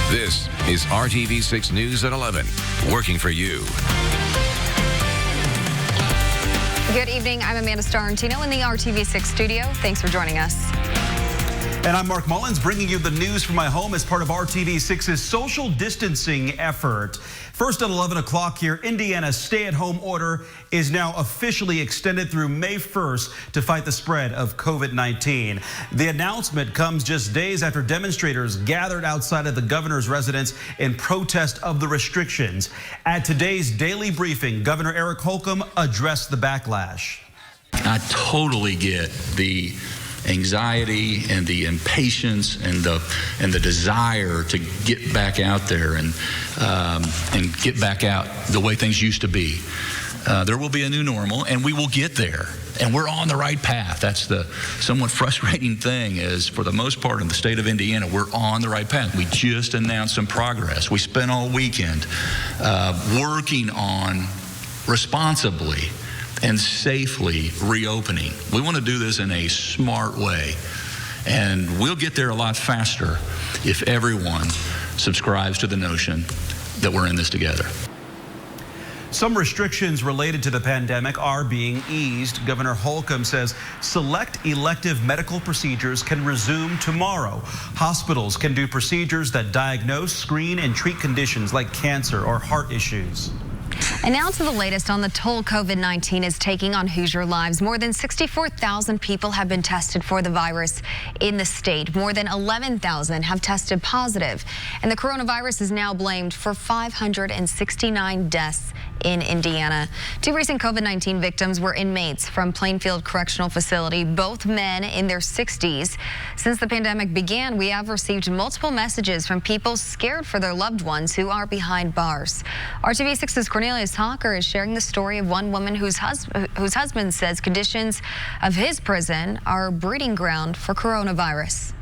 This is RTV6 News at 11, working for you. Good evening. I'm Amanda Starrentino in the RTV6 studio. Thanks for joining us. And I'm Mark Mullins, bringing you the news from my home as part of RTV6's social distancing effort. First at 11 o'clock here, Indiana's stay-at-home order is now officially extended through May 1st to fight the spread of COVID-19. The announcement comes just days after demonstrators gathered outside of the governor's residence in protest of the restrictions. At today's daily briefing, Governor Eric Holcomb addressed the backlash. I totally get the anxiety and the impatience and the desire to get back out there and get back out the way things used to be. There will be a new normal, and we will get there, and we're on the right path. That's the somewhat frustrating thing is, for the most part in the state of Indiana, we're on the right path. We just announced some progress. We spent all weekend working on responsibly and safely reopening. We want to do this in a smart way, and we'll get there a lot faster if everyone subscribes to the notion that we're in this together. Some restrictions related to the pandemic are being eased. Governor Holcomb says select elective medical procedures can resume tomorrow. Hospitals can do procedures that diagnose, screen, and treat conditions like cancer or heart issues. And now to the latest on the toll COVID-19 is taking on Hoosier lives. More than 64,000 people have been tested for the virus in the state. More than 11,000 have tested positive. And the coronavirus is now blamed for 569 deaths in Indiana. Two recent COVID-19 victims were inmates from Plainfield Correctional Facility, both men in their 60s. Since the pandemic began, we have received multiple messages from people scared for their loved ones who are behind bars. RTV6's Cornelius Hawker is sharing the story of one woman whose husband says conditions of his prison are a breeding ground for coronavirus.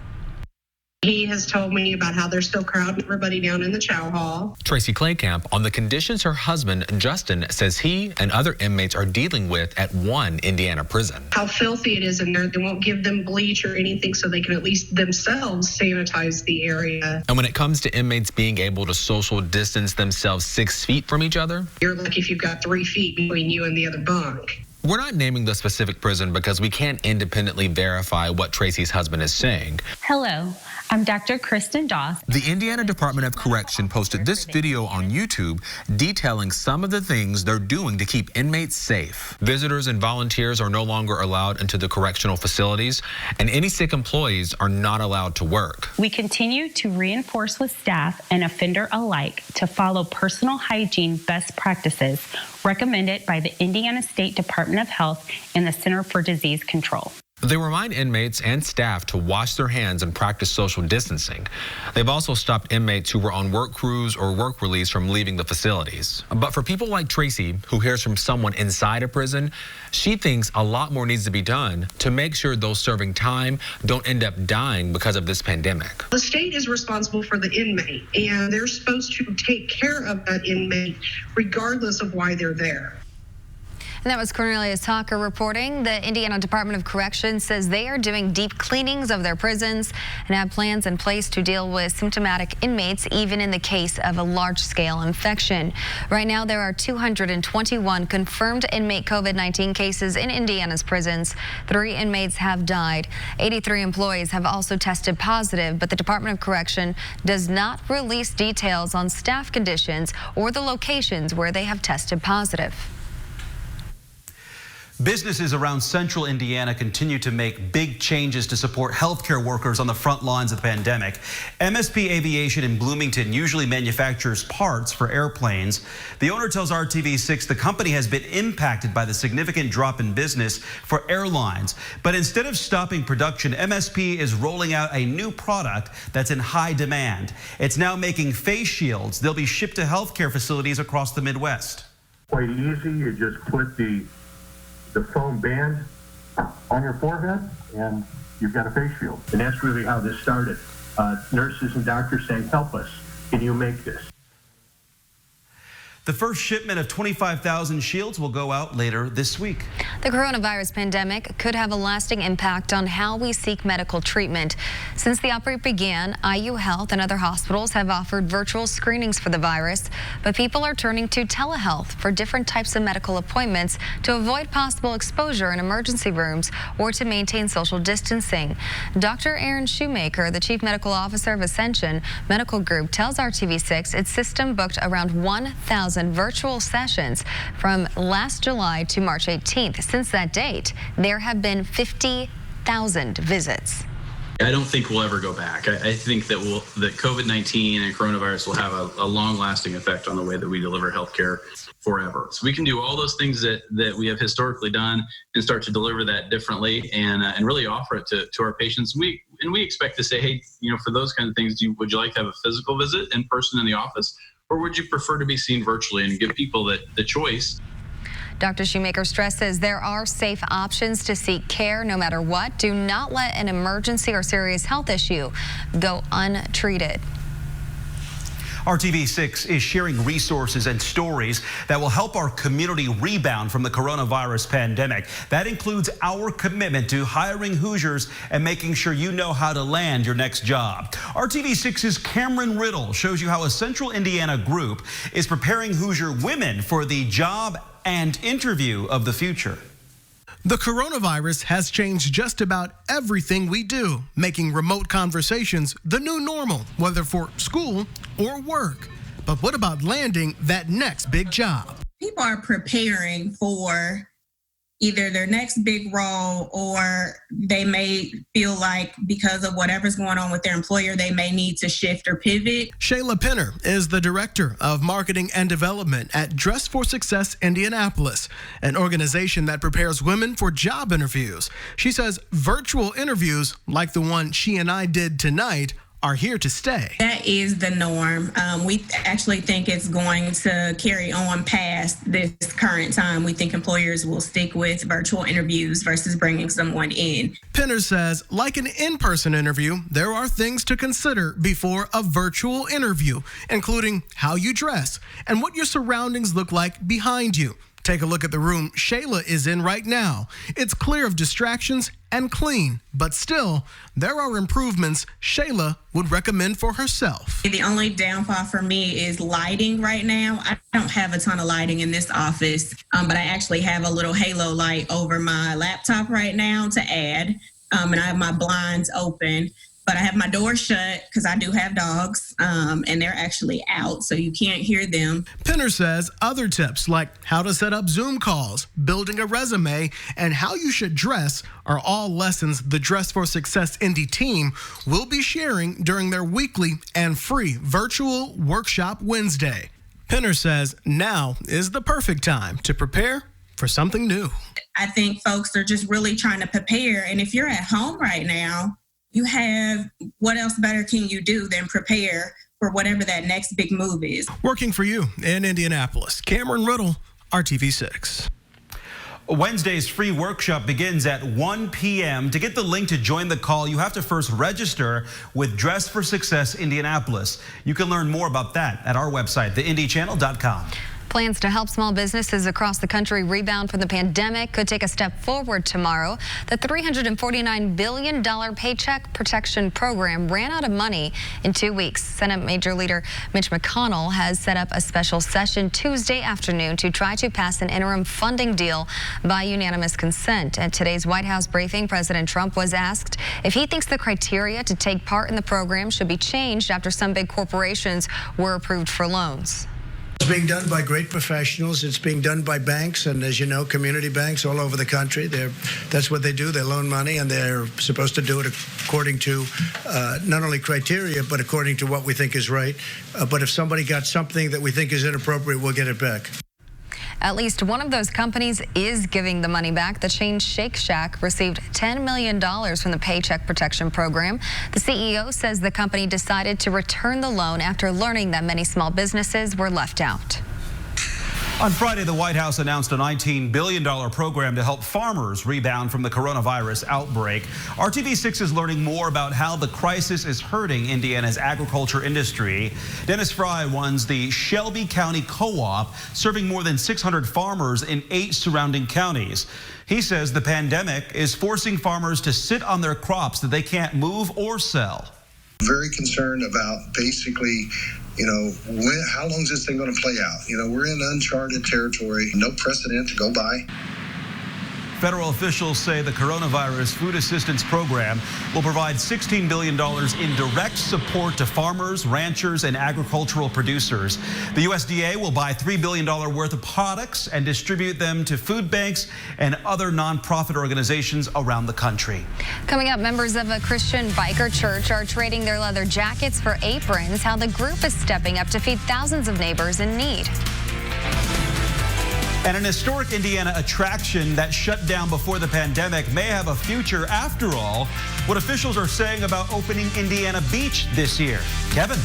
He has told me about how they're still crowding everybody down in the chow hall. Tracy Claycamp on the conditions her husband, Justin, says he and other inmates are dealing with at one Indiana prison. How filthy it is in there. They won't give them bleach or anything so they can at least themselves sanitize the area. And when it comes to inmates being able to social distance themselves 6 feet from each other, you're lucky if you've got 3 feet between you and the other bunk. We're not naming the specific prison because we can't independently verify what Tracy's husband is saying. Hello, I'm Dr. Kristen Doss. The Indiana Department of Correction posted this video on YouTube detailing some of the things they're doing to keep inmates safe. Visitors and volunteers are no longer allowed into the correctional facilities, and any sick employees are not allowed to work. We continue to reinforce with staff and offender alike to follow personal hygiene best practices recommended by the Indiana State Department of Health and the Center for Disease Control. They remind inmates and staff to wash their hands and practice social distancing. They've also stopped inmates who were on work crews or work release from leaving the facilities. But for people like Tracy, who hears from someone inside a prison, she thinks a lot more needs to be done to make sure those serving time don't end up dying because of this pandemic. The state is responsible for the inmate, and they're supposed to take care of that inmate regardless of why they're there. And that was Cornelius Hawker reporting. The Indiana Department of Corrections says they are doing deep cleanings of their prisons and have plans in place to deal with symptomatic inmates, even in the case of a large-scale infection. Right now, there are 221 confirmed inmate COVID-19 cases in Indiana's prisons. 3 inmates have died. 83 employees have also tested positive, but the Department of Correction does not release details on staff conditions or the locations where they have tested positive. Businesses around central Indiana continue to make big changes to support healthcare workers on the front lines of the pandemic. MSP Aviation in Bloomington usually manufactures parts for airplanes. The owner tells RTV6 the company has been impacted by the significant drop in business for airlines. But instead of stopping production, MSP is rolling out a new product that's in high demand. It's now making face shields. They'll be shipped to healthcare facilities across the Midwest. Quite easy. You just put the foam band on your forehead and you've got a face shield. And that's really how this started. Nurses and doctors saying, help us, can you make this? The first shipment of 25,000 shields will go out later this week. The coronavirus pandemic could have a lasting impact on how we seek medical treatment. Since the outbreak began, IU Health and other hospitals have offered virtual screenings for the virus, but people are turning to telehealth for different types of medical appointments to avoid possible exposure in emergency rooms or to maintain social distancing. Dr. Aaron Shoemaker, the Chief Medical Officer of Ascension Medical Group, tells RTV6 its system booked around 1,000 virtual sessions from last July to March 18th. Since that date, there have been 50,000 visits. I don't think we'll ever go back. I think that COVID-19 and coronavirus will have a long-lasting effect on the way that we deliver healthcare forever. So we can do all those things that we have historically done and start to deliver that differently and really offer it to our patients. We expect to say, hey, for those kind of things, would you like to have a physical visit in person in the office, or would you prefer to be seen virtually, and give people the choice? Dr. Shoemaker stresses there are safe options to seek care no matter what. Do not let an emergency or serious health issue go untreated. RTV6 is sharing resources and stories that will help our community rebound from the coronavirus pandemic. That includes our commitment to hiring Hoosiers and making sure you know how to land your next job. RTV6's Cameron Riddle shows you how a Central Indiana group is preparing Hoosier women for the job and interview of the future. The coronavirus has changed just about everything we do, making remote conversations the new normal, whether for school or work. But what about landing that next big job? People are preparing for either their next big role, or they may feel like because of whatever's going on with their employer, they may need to shift or pivot. Shayla Penner is the Director of Marketing and Development at Dress for Success Indianapolis, an organization that prepares women for job interviews. She says virtual interviews like the one she and I did tonight are here to stay. That is the norm. We actually think it's going to carry on past this current time. We think employers will stick with virtual interviews versus bringing someone in. Penner says, like an in-person interview, there are things to consider before a virtual interview, including how you dress and what your surroundings look like behind you. Take a look at the room Shayla is in right now. It's clear of distractions and clean, but still, there are improvements Shayla would recommend for herself. The only downfall for me is lighting right now. I don't have a ton of lighting in this office, but I actually have a little halo light over my laptop right now to add, and I have my blinds open. But I have my door shut because I do have dogs, and they're actually out, so you can't hear them. Penner says other tips like how to set up Zoom calls, building a resume, and how you should dress are all lessons the Dress for Success Indy team will be sharing during their weekly and free virtual workshop Wednesday. Penner says now is the perfect time to prepare for something new. I think folks are just really trying to prepare, and if you're at home right now, you have, what else better can you do than prepare for whatever that next big move is? Working for you in Indianapolis, Cameron Riddle, RTV6. Wednesday's free workshop begins at 1 p.m. To get the link to join the call, you have to first register with Dress for Success Indianapolis. You can learn more about that at our website, theindychannel.com. Plans to help small businesses across the country rebound from the pandemic could take a step forward tomorrow. The $349 billion Paycheck Protection Program ran out of money in 2 weeks. Senate Major Leader Mitch McConnell has set up a special session Tuesday afternoon to try to pass an interim funding deal by unanimous consent. At today's White House briefing, President Trump was asked if he thinks the criteria to take part in the program should be changed after some big corporations were approved for loans. It's being done by great professionals. It's being done by banks, and as you know, community banks all over the country. That's what they do. They loan money, and they're supposed to do it according to not only criteria, but according to what we think is right. But if somebody got something that we think is inappropriate, we'll get it back. At least one of those companies is giving the money back. The chain Shake Shack received $10 million from the Paycheck Protection Program. The CEO says the company decided to return the loan after learning that many small businesses were left out. On Friday, the White House announced a $19 billion program to help farmers rebound from the coronavirus outbreak. RTV6 is learning more about how the crisis is hurting Indiana's agriculture industry. Dennis Fry runs the Shelby County Co-op, serving more than 600 farmers in 8 surrounding counties. He says the pandemic is forcing farmers to sit on their crops that they can't move or sell. Very concerned about basically, how long is this thing going to play out? We're in uncharted territory, no precedent to go by. Federal officials say the coronavirus food assistance program will provide $16 billion in direct support to farmers, ranchers, and agricultural producers. The USDA will buy $3 billion worth of products and distribute them to food banks and other nonprofit organizations around the country. Coming up, members of a Christian biker church are trading their leather jackets for aprons. How the group is stepping up to feed thousands of neighbors in need. And an historic Indiana attraction that shut down before the pandemic may have a future after all. What officials are saying about opening Indiana Beach this year. Kevin.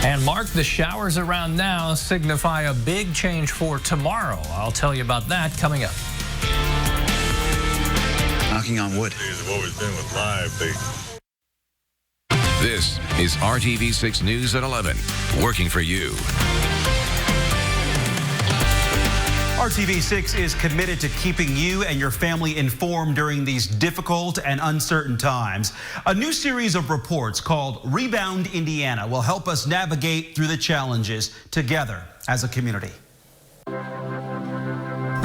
And Mark, the showers around now signify a big change for tomorrow. I'll tell you about that coming up. Knocking on wood. What we've been with live, This is RTV6 News at 11, working for you. RTV6 is committed to keeping you and your family informed during these difficult and uncertain times. A new series of reports called Rebound Indiana will help us navigate through the challenges together as a community.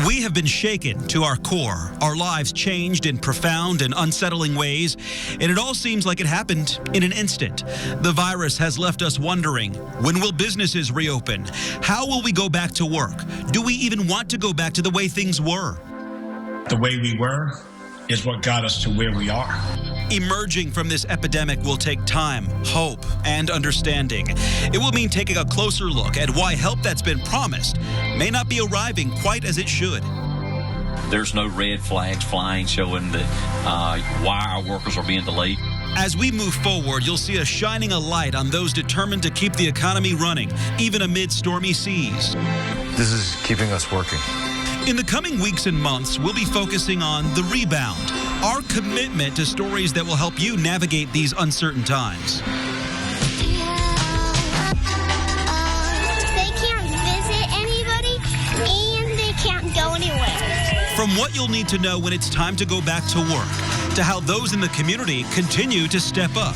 We have been shaken to our core, our lives changed in profound and unsettling ways, and it all seems like it happened in an instant. The virus has left us wondering, when will businesses reopen? How will we go back to work? Do we even want to go back to the way things were? The way we were is what got us to where we are. Emerging from this epidemic will take time, hope, and understanding. It will mean taking a closer look at why help that's been promised may not be arriving quite as it should. There's no red flags flying showing that why our workers are being delayed. As we move forward, you'll see us shining a light on those determined to keep the economy running, even amid stormy seas. This is keeping us working. In the coming weeks and months, we'll be focusing on the rebound, our commitment to stories that will help you navigate these uncertain times. They can't visit anybody, and they can't go anywhere. From what you'll need to know when it's time to go back to work, to how those in the community continue to step up.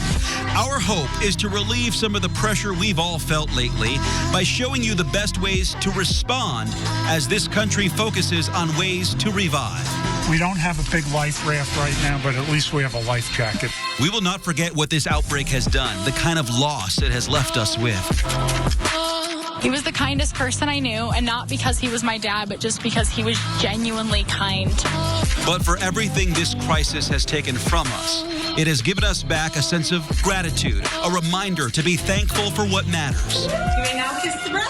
Our hope is to relieve some of the pressure we've all felt lately by showing you the best ways to respond as this country focuses on ways to revive. We don't have a big life raft right now, but at least we have a life jacket. We will not forget what this outbreak has done, the kind of loss it has left us with. He was the kindest person I knew, and not because he was my dad, but just because he was genuinely kind. But for everything this crisis has taken from us, it has given us back a sense of gratitude, a reminder to be thankful for what matters. You may now kiss the bride.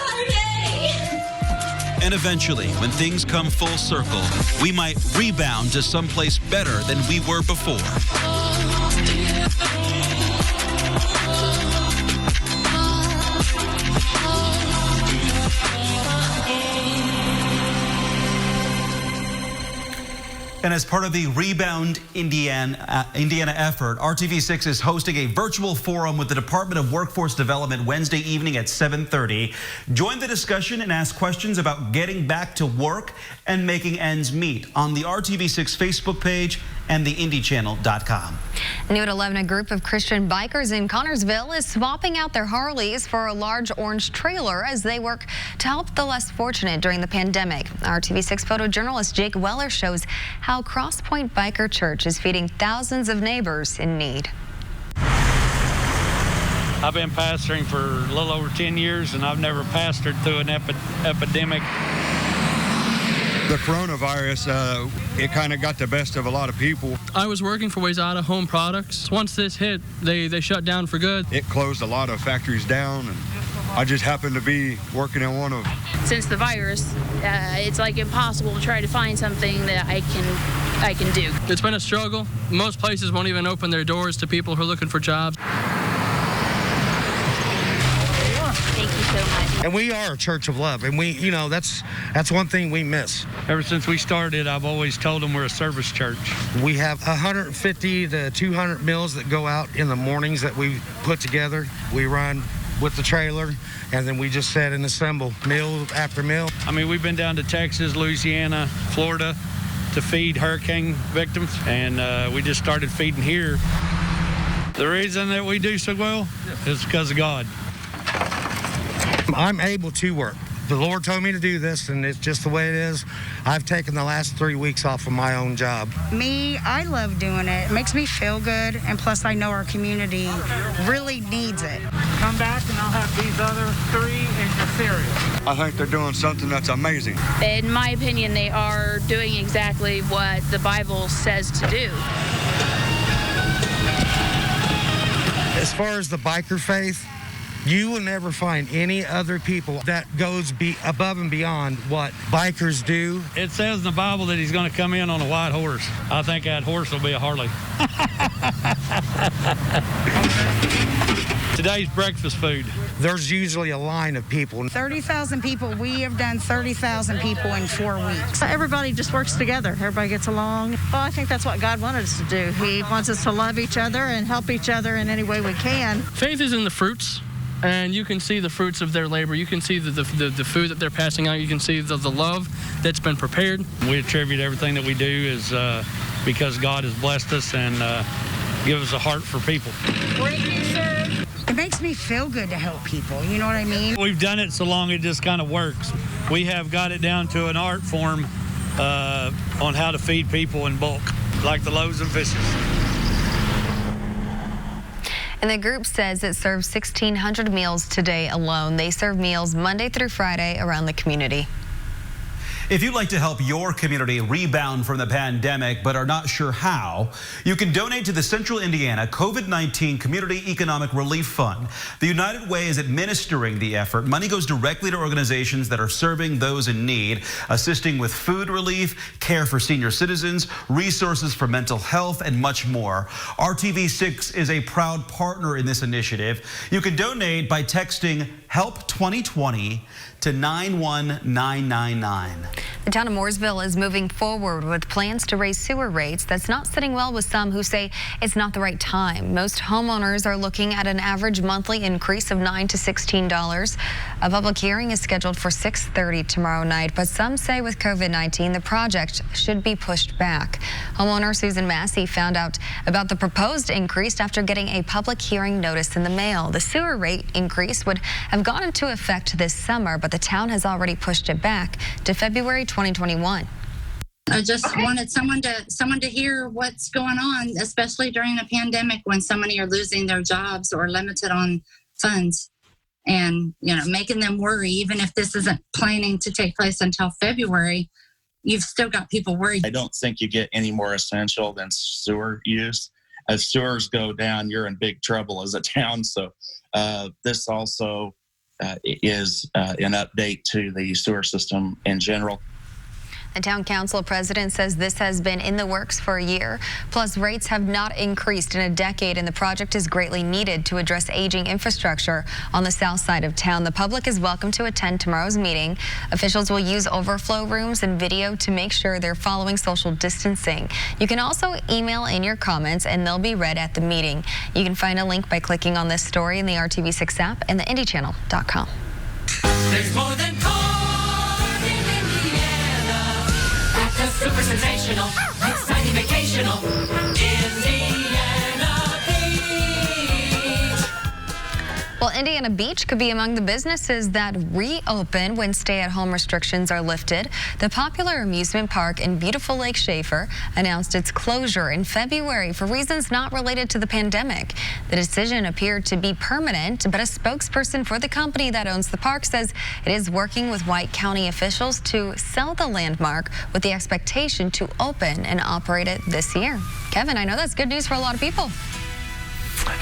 And eventually, when things come full circle, we might rebound to someplace better than we were before. And as part of the Rebound Indiana effort, RTV6 is hosting a virtual forum with the Department of Workforce Development Wednesday evening at 7:30. Join the discussion and ask questions about getting back to work and making ends meet on the RTV6 Facebook page and the IndyChannel.com. New at 11, a group of Christian bikers in Connorsville is swapping out their Harleys for a large orange trailer as they work to help the less fortunate during the pandemic. RTV6 photojournalist Jake Weller shows how Cross Point Biker Church is feeding thousands of neighbors in need. I've been pastoring for a little over 10 years, and I've never pastored through an epidemic. The coronavirus, it kind of got the best of a lot of people. I was working for Ways Out of Home Products. Once this hit, they shut down for good. It closed a lot of factories down, and I just happened to be working in one of them. Since the virus, it's like impossible to try to find something that I can do. It's been a struggle. Most places won't even open their doors to people who are looking for jobs. Thank you so much. And we are a church of love, and we, that's one thing we miss. Ever since we started, I've always told them we're a service church. We have 150 to 200 meals that go out in the mornings that we put together. We run with the trailer, and then we just set and assemble meal after meal. I mean, we've been down to Texas, Louisiana, Florida to feed hurricane victims, and we just started feeding here. The reason that we do so well is because of God. I'm able to work. The Lord told me to do this, and it's just the way it is. I've taken the last 3 weeks off of my own job. Me, I love doing it. It makes me feel good, and plus I know our community really needs it. Come back and I'll have these other 3 in your cereal. I think they're doing something that's amazing. In my opinion, they are doing exactly what the Bible says to do. As far as the biker faith, you will never find any other people that goes above and beyond what bikers do. It says in the Bible that he's going to come in on a white horse. I think that horse will be a Harley. Today's breakfast food. There's usually a line of people. 30,000 people. We have done 30,000 people in 4 weeks. Everybody just works together. Everybody gets along. Well, I think that's what God wanted us to do. He wants us to love each other and help each other in any way we can. Faith is in the fruits. And you can see the fruits of their labor. You can see the food that they're passing out. You can see the love that's been prepared. We attribute everything that we do is because God has blessed us and give us a heart for people. It makes me feel good to help people. You know what I mean? We've done it so long it just kind of works. We have got it down to an art form on how to feed people in bulk, like the loaves and fishes. And the group says it serves 1,600 meals today alone. They serve meals Monday through Friday around the community. If you'd like to help your community rebound from the pandemic but are not sure how, you can donate to the Central Indiana COVID-19 Community Economic Relief Fund. The United Way is administering the effort. Money goes directly to organizations that are serving those in need, assisting with food relief, care for senior citizens, resources for mental health, and much more. RTV6 is a proud partner in this initiative. You can donate by texting HELP 2020 to 91999. The town of Mooresville is moving forward with plans to raise sewer rates. That's not sitting well with some who say it's not the right time. Most homeowners are looking at an average monthly increase of $9 to $16. A public hearing is scheduled for 6:30 tomorrow night, but some say with COVID-19 the project should be pushed back. Homeowner Susan Massey found out about the proposed increase after getting a public hearing notice in the mail. The sewer rate increase would have gone into effect this summer, but the town has already pushed it back to February 2021. I just wanted someone to hear what's going on, especially during a pandemic when so many are losing their jobs or limited on funds, and making them worry. Even if this isn't planning to take place until February, you've still got people worried. I don't think you get any more essential than sewer use. As sewers go down, you're in big trouble as a town. So this also is an update to the sewer system in general. The town council president says this has been in the works for a year. Plus, rates have not increased in a decade, and the project is greatly needed to address aging infrastructure on the south side of town. The public is welcome to attend tomorrow's meeting. Officials will use overflow rooms and video to make sure they're following social distancing. You can also email in your comments, and they'll be read at the meeting. You can find a link by clicking on this story in the RTV6 app and the IndyChannel.com. There's more than corn in Indiana. That's a super sensational, exciting vacational Indiana Beach. Well, Indiana Beach could be among the businesses that reopen when stay-at-home restrictions are lifted. The popular amusement park in beautiful Lake Schaefer announced its closure in February for reasons not related to the pandemic. The decision appeared to be permanent, but a spokesperson for the company that owns the park says it is working with White County officials to sell the landmark with the expectation to open and operate it this year. Kevin, I know that's good news for a lot of people.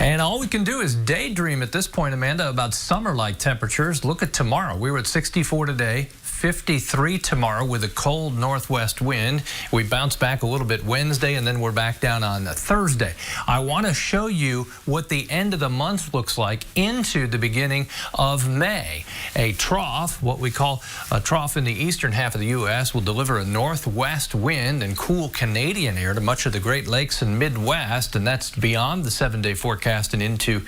And all we can do is daydream at this point, Amanda, about summer-like temperatures. Look at tomorrow. We were at 64 today, 53 tomorrow with a cold northwest wind. We bounce back a little bit Wednesday, and then we're back down on Thursday. I want to show you what the end of the month looks like into the beginning of May. A trough, what we call a trough in the eastern half of the U.S., will deliver a northwest wind and cool Canadian air to much of the Great Lakes and Midwest, and that's beyond the 7-day forecast and into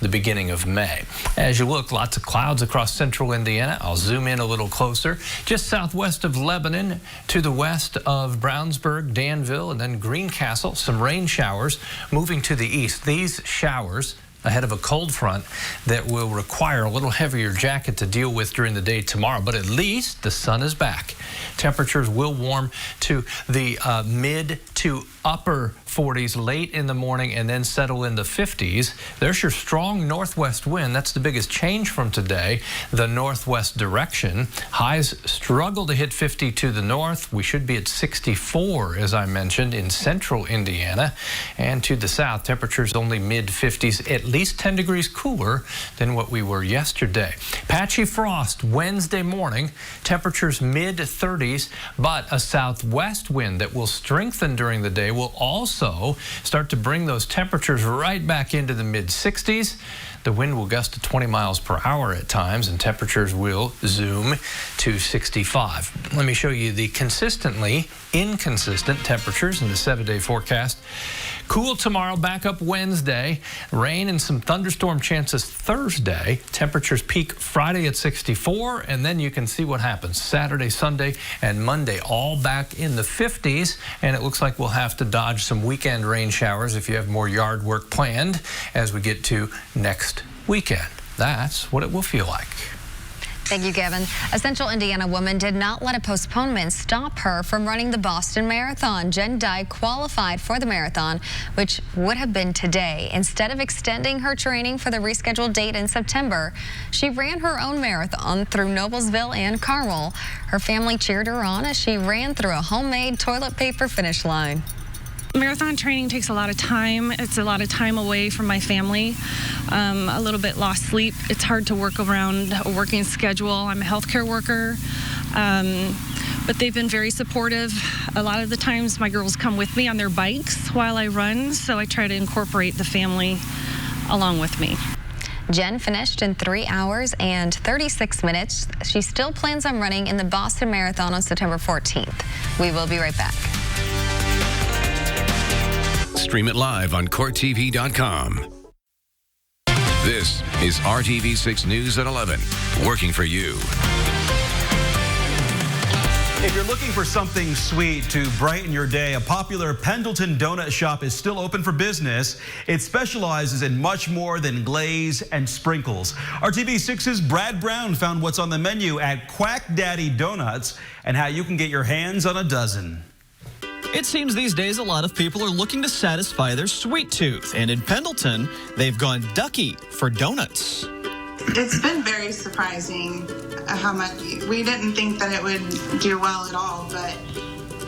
the beginning of May. As you look, lots of clouds across central Indiana. I'll zoom in a little closer. Just southwest of Lebanon to the west of Brownsburg, Danville, and then Greencastle. Some rain showers moving to the east. These showers ahead of a cold front that will require a little heavier jacket to deal with during the day tomorrow, but at least the sun is back. Temperatures will warm to the mid to upper 40s late in the morning and then settle in the 50s. There's your strong northwest wind. That's the biggest change from today, the northwest direction. Highs struggle to hit 50 to the north. We should be at 64, as I mentioned, in central Indiana. And to the south, temperatures only mid-50s, at least 10 degrees cooler than what we were yesterday. Patchy frost Wednesday morning, temperatures mid-30s, but a southwest wind that will strengthen during the day will also start to bring those temperatures right back into the mid-60s. The wind will gust to 20 miles per hour at times, and temperatures will zoom to 65. Let me show you the consistently inconsistent temperatures in the 7-day forecast. Cool tomorrow, back up Wednesday. Rain and some thunderstorm chances Thursday. Temperatures peak Friday at 64, and then you can see what happens. Saturday, Sunday, and Monday all back in the 50s, and it looks like we'll have to dodge some weekend rain showers if you have more yard work planned as we get to next weekend. That's what it will feel like. Thank you, Kevin. A Central Indiana woman did not let a postponement stop her from running the Boston Marathon. Jen Dyke qualified for the marathon, which would have been today. Instead of extending her training for the rescheduled date in September, she ran her own marathon through Noblesville and Carmel. Her family cheered her on as she ran through a homemade toilet paper finish line. Marathon training takes a lot of time. It's a lot of time away from my family. A little bit lost sleep. It's hard to work around a working schedule. I'm a healthcare worker, but they've been very supportive. A lot of the times my girls come with me on their bikes while I run, so I try to incorporate the family along with me. Jen finished in 3 hours and 36 minutes. She still plans on running in the Boston Marathon on September 14th. We will be right back. Stream it live on CourtTV.com. This is RTV6 News at 11, working for you. If you're looking for something sweet to brighten your day, a popular Pendleton donut shop is still open for business. It specializes in much more than glaze and sprinkles. RTV6's Brad Brown found what's on the menu at Quack Daddy Donuts and how you can get your hands on a dozen. It seems these days a lot of people are looking to satisfy their sweet tooth, and in Pendleton, they've gone ducky for donuts. It's been very surprising how much we didn't think that it would do well at all, but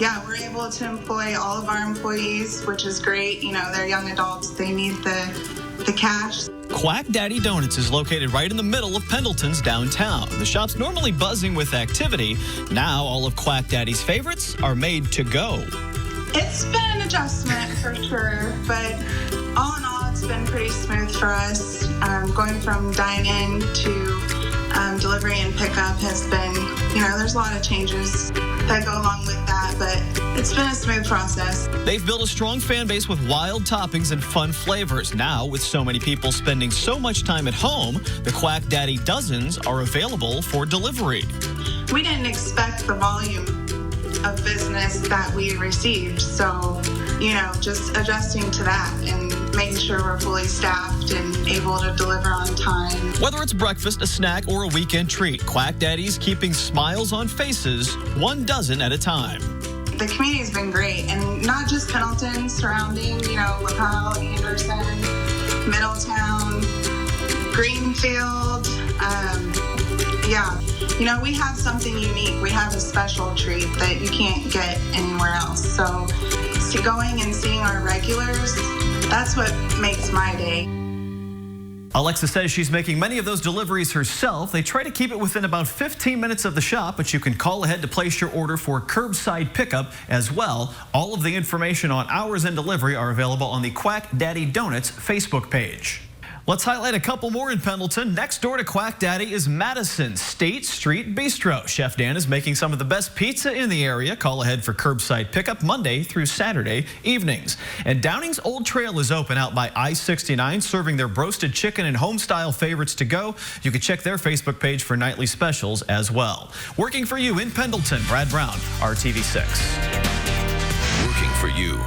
yeah, we're able to employ all of our employees, which is great. You know, they're young adults, they need the cash. Quack Daddy Donuts is located right in the middle of Pendleton's downtown. The shop's normally buzzing with activity. Now all of Quack Daddy's favorites are made to go. It's been an adjustment for sure, but all in all, it's been pretty smooth for us. Going from dine-in to delivery and pickup has been, you know, there's a lot of changes that go along with that, but it's been a smooth process. They've built a strong fan base with wild toppings and fun flavors. Now, with so many people spending so much time at home, the Quack Daddy Dozens are available for delivery. We didn't expect the volume of business that we received, so, you know, just adjusting to that and making sure we're fully staffed and able to deliver on time. Whether it's breakfast, a snack, or a weekend treat, Quack Daddy's keeping smiles on faces, 1 dozen at a time. The community's been great, and not just Pendleton, surrounding, you know, LaPel, Anderson, Middletown, Greenfield, yeah. You know, we have something unique. We have a special treat that you can't get anywhere else. So going and seeing our regulars, that's what makes my day. Alexa says she's making many of those deliveries herself. They try to keep it within about 15 minutes of the shop, but you can call ahead to place your order for curbside pickup as well. All of the information on hours and delivery are available on the Quack Daddy Donuts Facebook page. Let's highlight a couple more in Pendleton. Next door to Quack Daddy is Madison State Street Bistro. Chef Dan is making some of the best pizza in the area. Call ahead for curbside pickup Monday through Saturday evenings. And Downing's Old Trail is open out by I-69, serving their roasted chicken and home-style favorites to go. You can check their Facebook page for nightly specials as well. Working for you in Pendleton, Brad Brown, RTV6. Working for you.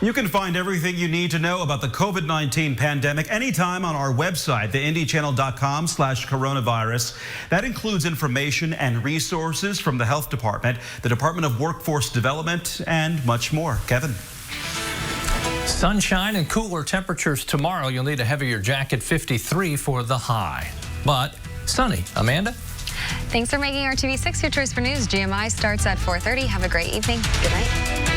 You can find everything you need to know about the COVID-19 pandemic anytime on our website, theindychannel.com/coronavirus. That includes information and resources from the Health Department, the Department of Workforce Development, and much more. Kevin. Sunshine and cooler temperatures tomorrow. You'll need a heavier jacket, 53 for the high. But sunny. Amanda? Thanks for making RTV6 your choice for news. GMI starts at 4:30. Have a great evening. Good night.